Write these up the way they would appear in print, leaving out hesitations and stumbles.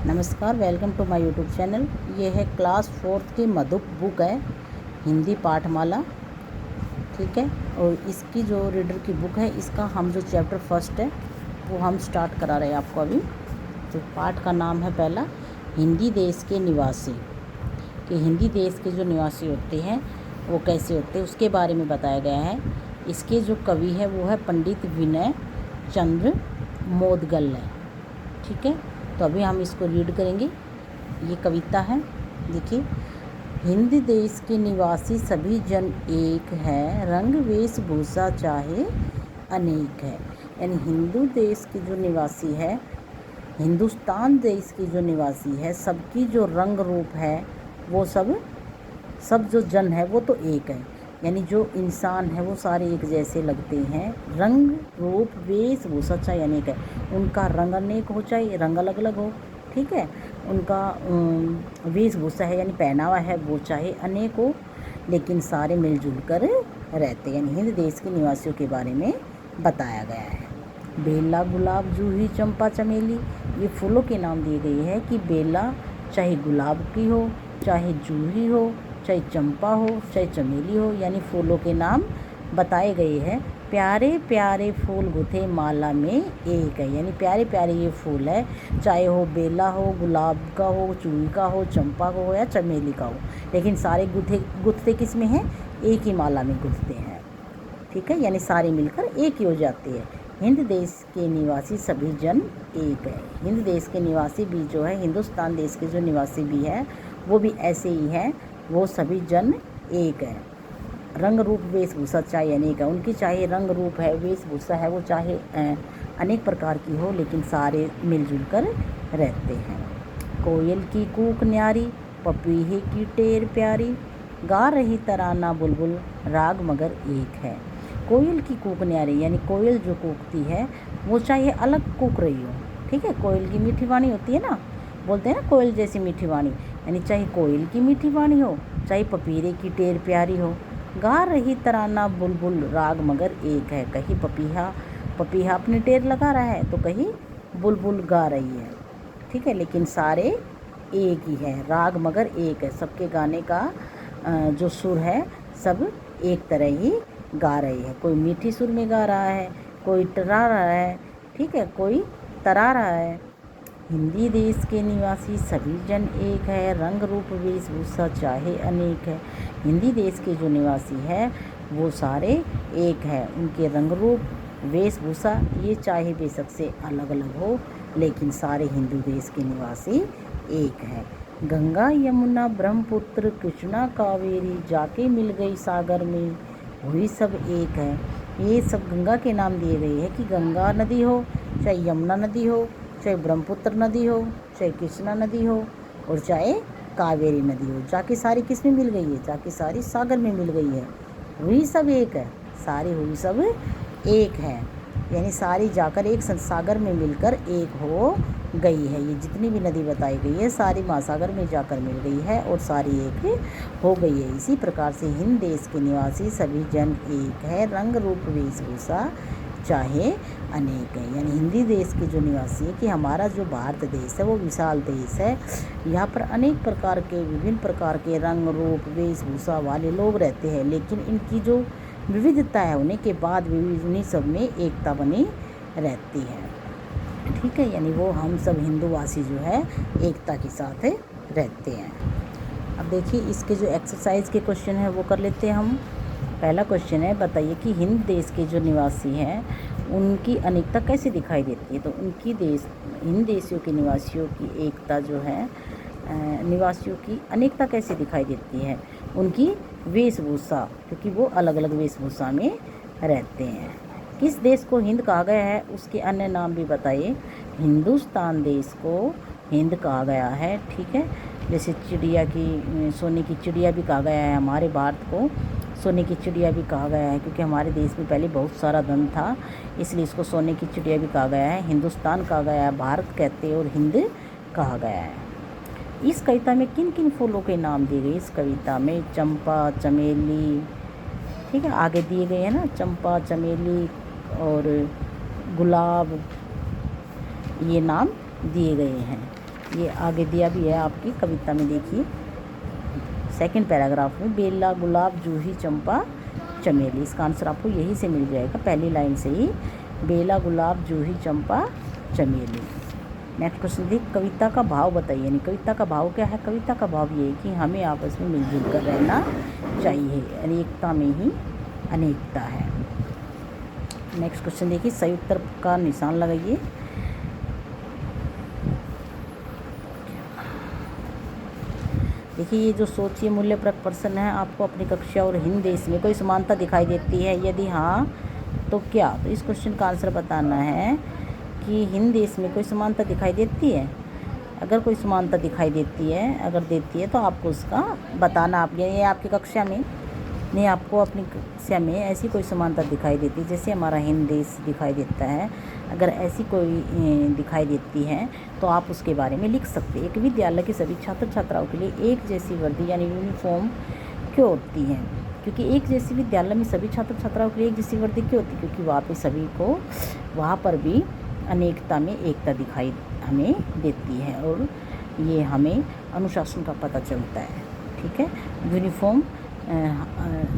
नमस्कार, welcome to my YouTube channel. ये है क्लास 4th की मधुप बुक है, हिंदी पाठमाला। ठीक है, और इसकी जो रीडर की बुक है, इसका हम जो चैप्टर फर्स्ट है वो हम स्टार्ट करा रहे हैं आपको अभी। तो पाठ का नाम है पहला, हिंदी देश के निवासी। कि हिंदी देश के जो निवासी होते हैं वो कैसे होते हैं उसके बारे में बताया गया है। इसके जो कवि है वो है पंडित विनय चंद्र मोदगल है। ठीक है, तो अभी हम इसको रीड करेंगे। ये कविता है, देखिए। हिंद देश के निवासी सभी जन एक है, रंग वेशभूषा चाहे अनेक है। यानी हिंदू देश के जो निवासी है, हिंदुस्तान देश की जो निवासी है, सबकी जो रंग रूप है वो सब जो जन है वो तो एक है। यानी जो इंसान है वो सारे एक जैसे लगते हैं। रंग रूप वेशभूषा चाहे अनेक है, उनका रंग अनेक हो चाहे रंग अलग अलग हो। ठीक है, उनका वेशभूषा है यानी पहनावा है वो चाहे अनेक हो, लेकिन सारे मिलजुल कर रहते हैं। यानी हिंद देश के निवासियों के बारे में बताया गया है। बेला, गुलाब, जूही, चंपा, चमेली, ये फूलों के नाम दिए गए हैं। कि बेला चाहे गुलाब की हो, चाहे जूही हो, चाहे चंपा हो, चाहे चमेली हो, यानी फूलों के नाम बताए गए हैं। प्यारे प्यारे फूल गुथे माला में एक है। यानी प्यारे प्यारे ये फूल है, चाहे हो बेला हो, गुलाब का हो, जूही का हो, चंपा का हो या चमेली का हो, लेकिन सारे गुथते किस में हैं? एक ही माला में गुथते हैं। ठीक है, यानी सारे मिलकर एक ही हो जाते हैं। हिंद देश के निवासी सभी जन एक है। हिंद देश के निवासी भी जो है, हिंदुस्तान देश के जो निवासी भी है वो भी ऐसे ही हैं, वो सभी जन एक है। रंग रूप वेशभूषा चाहे अनेक है। उनकी चाहे रंग रूप है, वेशभूषा है, वो चाहे अनेक प्रकार की हो, लेकिन सारे मिलजुल कर रहते हैं। कोयल की कूक न्यारी, पपीहे की टेर प्यारी, गा रही तराना बुलबुल, राग मगर एक है। कोयल की कूक न्यारी, यानी कोयल जो कूकती है वो चाहे अलग कूक रही हो। ठीक है, कोयल की मीठी वाणी होती है ना, बोलते हैं ना कोयल जैसी मीठी वाणी, यानी चाहे कोयल की मीठी वाणी हो, चाहे पपीरे की टेर प्यारी हो। गा रही तराना बुलबुल, राग मगर एक है। कहीं पपीहा अपनी टेर लगा रहा है तो कहीं बुलबुल गा रही है। ठीक है, लेकिन सारे एक ही है, राग मगर एक है। सबके गाने का जो सुर है सब एक तरह ही गा रही है। कोई मीठी सुर में गा रहा है, कोई टरा रहा है, ठीक है, कोई तरा रहा है। हिंदी देश के निवासी सभी जन एक है, रंग रूप वेशभूषा चाहे अनेक है। हिंदी देश के जो निवासी है वो सारे एक है। उनके रंग रूप वेशभूषा ये चाहे बेशक से अलग अलग हो, लेकिन सारे हिंदू देश के निवासी एक है। गंगा यमुना ब्रह्मपुत्र कृष्णा कावेरी, जाके मिल गई सागर में, हुई सब एक है। ये सब गंगा के नाम दिए गए हैं। कि गंगा नदी हो, चाहे यमुना नदी हो, चाहे ब्रह्मपुत्र नदी हो, चाहे कृष्णा नदी हो, और चाहे कावेरी नदी हो, जाके सारी किस में मिल गई है? जाके सारी सागर में मिल गई है। हुई सब एक है, सारी हुई सब एक है, यानी सारी जाकर एक सागर में मिलकर एक हो गई है। ये जितनी भी नदी बताई गई है सारी महासागर में जाकर मिल गई है और सारी एक हो गई है। इसी प्रकार से हिंद देश के निवासी सभी जन एक है, रंग रूप वेशभूषा चाहे अनेक है। यानी हिंदी देश के जो निवासी है, कि हमारा जो भारत देश है वो विशाल देश है। यहाँ पर अनेक प्रकार के, विभिन्न प्रकार के रंग रूप वेशभूषा वाले लोग रहते हैं, लेकिन इनकी जो विविधता है होने के बाद भी इन्हीं सब में एकता बनी रहती है। ठीक है, यानी वो हम सब हिंदूवासी जो है एकता के साथ रहते हैं। अब देखिए इसके जो एक्सरसाइज के क्वेश्चन है वो कर लेते हैं हम। पहला क्वेश्चन है, बताइए कि हिंद देश के जो निवासी हैं उनकी अनेकता कैसे दिखाई देती है। तो हिंद देशियों के निवासियों की एकता जो है, निवासियों की अनेकता कैसे दिखाई देती है? उनकी वेशभूषा, क्योंकि वो अलग अलग वेशभूषा में रहते हैं। किस देश को हिंद कहा गया है उसके अन्य नाम भी बताइए। हिंदुस्तान देश को हिंद कहा गया है। ठीक है, जैसे चिड़िया की, सोने की चिड़िया भी कहा गया है। हमारे भारत को सोने की चिड़िया भी कहा गया है, क्योंकि हमारे देश में पहले बहुत सारा धन था, इसलिए इसको सोने की चिड़िया भी कहा गया है। हिंदुस्तान कहा गया है, भारत कहते हैं, और हिंद कहा गया है। इस कविता में किन किन फूलों के नाम दिए गए? इस कविता में चंपा, चमेली, ठीक है, आगे दिए गए हैं ना, चंपा, चमेली और गुलाब, ये नाम दिए गए हैं। ये आगे दिया भी है आपकी कविता में, देखिए सेकंड पैराग्राफ में, बेला गुलाब जूही चंपा चमेली। इसका आंसर आपको यही से मिल जाएगा, पहली लाइन से ही, बेला गुलाब जूही चंपा चमेली। नेक्स्ट क्वेश्चन देखिए, कविता का भाव बताइए। यानी कविता का भाव क्या है? कविता का भाव ये है कि हमें आपस में मिलजुल कर रहना चाहिए, अनेकता में ही अनेकता है। नेक्स्ट क्वेश्चन देखिए, सही उत्तर का निशान लगाइए। देखिए ये जो सोचिए मूल्यप्रक प्रश्न है, आपको अपनी कक्षा और हिंद देश में कोई समानता दिखाई देती है? यदि हाँ तो क्या? तो इस क्वेश्चन का आंसर बताना है कि हिंद देश में कोई समानता दिखाई देती है। अगर कोई समानता दिखाई देती है, अगर देती है तो आपको उसका बताना। आप ये आपकी कक्षा में नहीं, आपको अपनी कक्षा में ऐसी कोई समानता दिखाई देती है, जैसे हमारा हिंद देश दिखाई देता है, अगर ऐसी कोई दिखाई देती है तो आप उसके बारे में लिख सकते हैं। एक विद्यालय के सभी छात्र छात्राओं के लिए एक जैसी वर्दी यानी यूनिफॉर्म क्यों होती है? क्योंकि एक जैसी विद्यालय में सभी छात्र छात्राओं के लिए एक जैसी वर्दी क्यों होती है? क्योंकि वहाँ पे सभी को, वहाँ पर भी अनेकता में एकता दिखाई हमें देती है, और ये हमें अनुशासन का पता चलता है। ठीक है, यूनिफॉर्म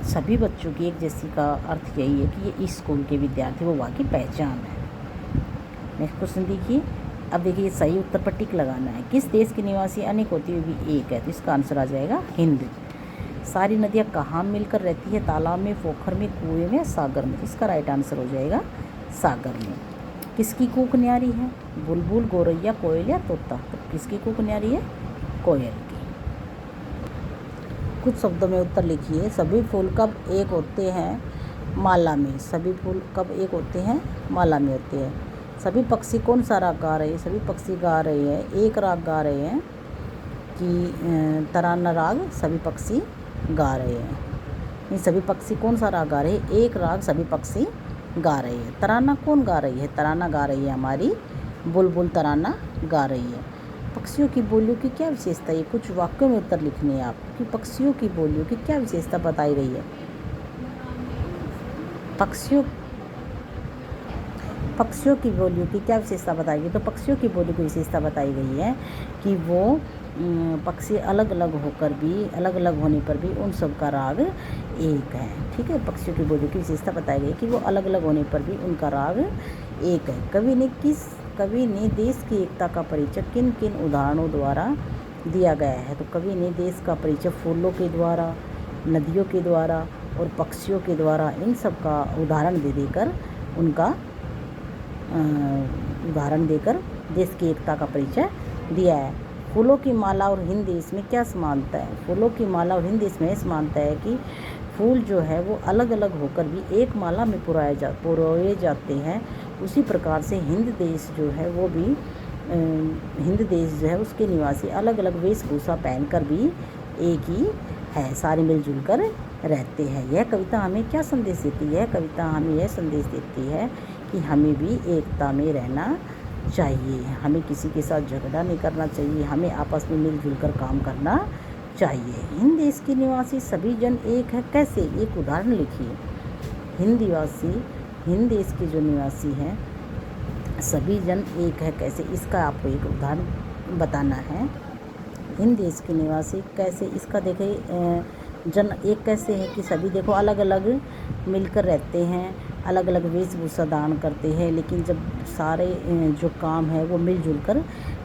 सभी बच्चों की एक जैसी का अर्थ यही है कि ये इस स्कूल के विद्यार्थी, वो वहाँ की पहचान है। नेक्स्ट क्वेश्चन देखिए, अब देखिए सही उत्तर पर टिक लगाना है। किस देश के निवासी अनेक होते हुए भी एक है? तो इसका आंसर आ जाएगा हिंद। सारी नदियाँ कहाँ मिलकर रहती है? तालाब में, पोखर में, कुएं में, सागर में। इसका राइट आंसर हो जाएगा सागर में। किसकी कूक न्यारी है? बुलबुल, गौरैया, कोयल या तोता? तो किसकी कूक न्यारी है? कोयल की। कुछ शब्दों में उत्तर लिखिए। सभी फूल कब एक होते हैं? माला में। सभी फूल कब एक होते हैं? माला में होते हैं। सभी पक्षी कौन सा राग गा रहे हैं? सभी पक्षी गा रहे हैं, एक राग गा रहे हैं कि तराना राग सभी पक्षी गा रहे हैं। ये सभी पक्षी कौन सा राग गा रहे हैं? एक राग सभी पक्षी गा रहे हैं। तराना कौन गा रही है? तराना गा रही है हमारी बुलबुल, तराना गा रही है। पक्षियों की बोलियों की क्या विशेषता है? कुछ वाक्यों में उत्तर लिखने हैं आप कि पक्षियों की बोलियों की क्या विशेषता बताई गई है। पक्षियों की बोलियों की क्या विशेषता बताई गई? तो पक्षियों की बोलियों की विशेषता बताई गई है कि वो पक्षी अलग अलग होकर भी, अलग अलग होने पर भी उन सब का राग एक है। ठीक है, पक्षियों की बोलियों की विशेषता बताई गई कि वो अलग अलग होने पर भी उनका राग एक है। कवि ने देश की एकता का परिचय किन किन उदाहरणों द्वारा दिया गया है? तो कवि ने देश का परिचय फूलों के द्वारा, नदियों के द्वारा और पक्षियों के द्वारा, इन सब का उदाहरण देकर उनका उदाहरण देकर देश की एकता का परिचय दिया है। फूलों की माला और हिंद देश में क्या समानता है? फूलों की माला और हिंद देश में समानता है कि फूल जो है वो अलग अलग होकर भी एक माला में पुरोए जाते हैं। उसी प्रकार से हिंद देश जो है वो भी, हिंद देश जो है उसके निवासी अलग अलग वेशभूषा पहनकर भी एक ही है, सारे मिलजुल कर रहते हैं। यह कविता हमें क्या संदेश देती है? कविता हमें यह संदेश देती है कि हमें भी एकता में रहना चाहिए, हमें किसी के साथ झगड़ा नहीं करना चाहिए, हमें आपस में मिलजुल कर काम करना चाहिए। हिंद देश के निवासी सभी जन एक है, कैसे? एक उदाहरण लिखिए। हिंद देश के जो निवासी हैं सभी जन एक है, कैसे? इसका आपको एक उदाहरण बताना है। हिंद देश के निवासी कैसे? इसका देखिए, जन एक कैसे है कि सभी देखो अलग अलग मिलकर रहते हैं, अलग अलग वेशभूषा धारण करते हैं, लेकिन जब सारे जो काम है वो मिलजुल कर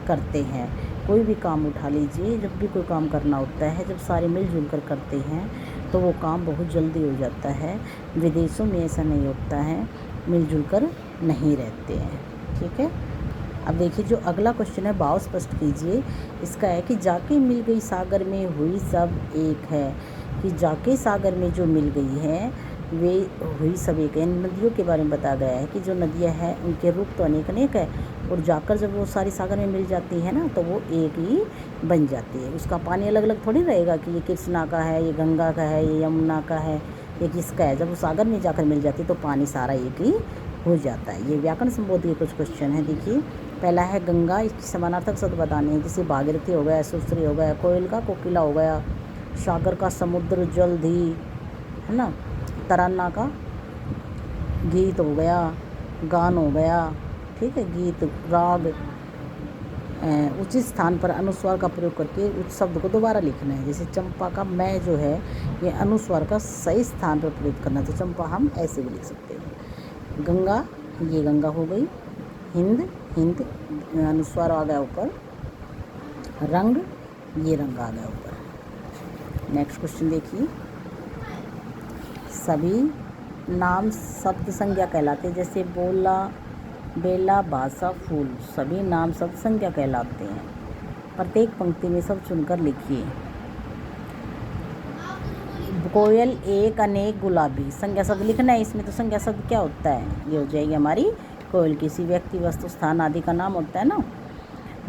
करते हैं। कोई भी काम उठा लीजिए, जब भी कोई काम करना होता है, जब सारे मिलजुल कर करते हैं तो वो काम बहुत जल्दी हो जाता है। विदेशों में ऐसा नहीं होता है, मिलजुल कर नहीं रहते हैं। ठीक है, अब देखिए जो अगला क्वेश्चन है, भाव स्पष्ट कीजिए। इसका है कि जाके मिल गई सागर में हुई सब एक है। कि जाके सागर में जो मिल गई है वे हुई सब एक है। नदियों के बारे में बताया गया है कि जो नदियाँ हैं उनके रूप तो अनेक अनेक है, और जाकर जब वो सारी सागर में मिल जाती है ना तो वो एक ही बन जाती है। उसका पानी अलग अलग थोड़ी रहेगा कि ये कृष्णा का है, ये गंगा का है, ये यमुना का है, ये किसका है। जब वो सागर में जाकर मिल जाती है तो पानी सारा एक ही हो जाता है। ये व्याकरण संबंधी कुछ क्वेश्चन है। देखिए पहला है गंगा, इसकी समानार्थक शब्द बताने हैं, जैसे भागीरथी हो गया, सुश्री हो गया, कोयल का कोकिला हो गया, सागर का समुद्र जलधि है ना, तराना का गीत हो गया, गान हो गया। ठीक है, गीत राग उचित स्थान पर अनुस्वार का प्रयोग करके उस शब्द को दोबारा लिखना है। जैसे चंपा का मैं जो है ये अनुस्वार का सही स्थान पर प्रयोग करना है, तो चंपा हम ऐसे भी लिख सकते हैं। गंगा, ये गंगा हो गई। हिंद, हिंद अनुस्वार आ गया ऊपर। रंग, ये रंग आ गया ऊपर। नेक्स्ट क्वेश्चन देखिए, सभी नाम शब्द संज्ञा कहलाते हैं। जैसे बोला, बेला, भाषा, फूल, सभी नाम शब्द संज्ञा कहलाते हैं। प्रत्येक पंक्ति में सब चुनकर लिखिए। कोयल, एक, अनेक, गुलाबी, संज्ञा शब्द लिखना है इसमें। तो संज्ञा शब्द क्या होता है, ये हो जाएगी हमारी कोयल, किसी व्यक्ति, वस्तु, स्थान आदि का नाम होता है ना।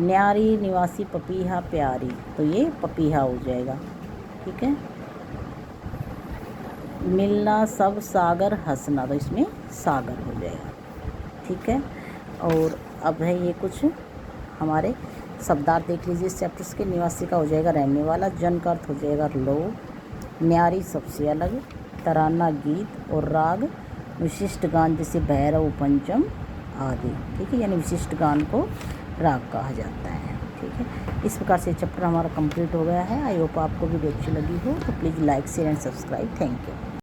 न्यारी, निवासी, पपीहा, प्यारी, तो ये पपीहा हो जाएगा। ठीक है। मिलना, सब, सागर, हंसना, तो इसमें सागर हो जाएगा। ठीक है। और अब है ये कुछ हमारे शब्दार्थ देख लीजिए इस चैप्टर्स के। निवासी का हो जाएगा रहने वाला। जन का अर्थ हो जाएगा लोग। न्यारी सबसे अलग। तराना गीत। और राग विशिष्ट गान, जैसे भैरव, पंचम आदि। ठीक है, यानी विशिष्ट गान को राग कहा जाता है। ठीक है, इस प्रकार से चैप्टर हमारा कंप्लीट हो गया है। आई होप आपको वीडियो अच्छी लगी हो, तो please like, share and subscribe. Thank you.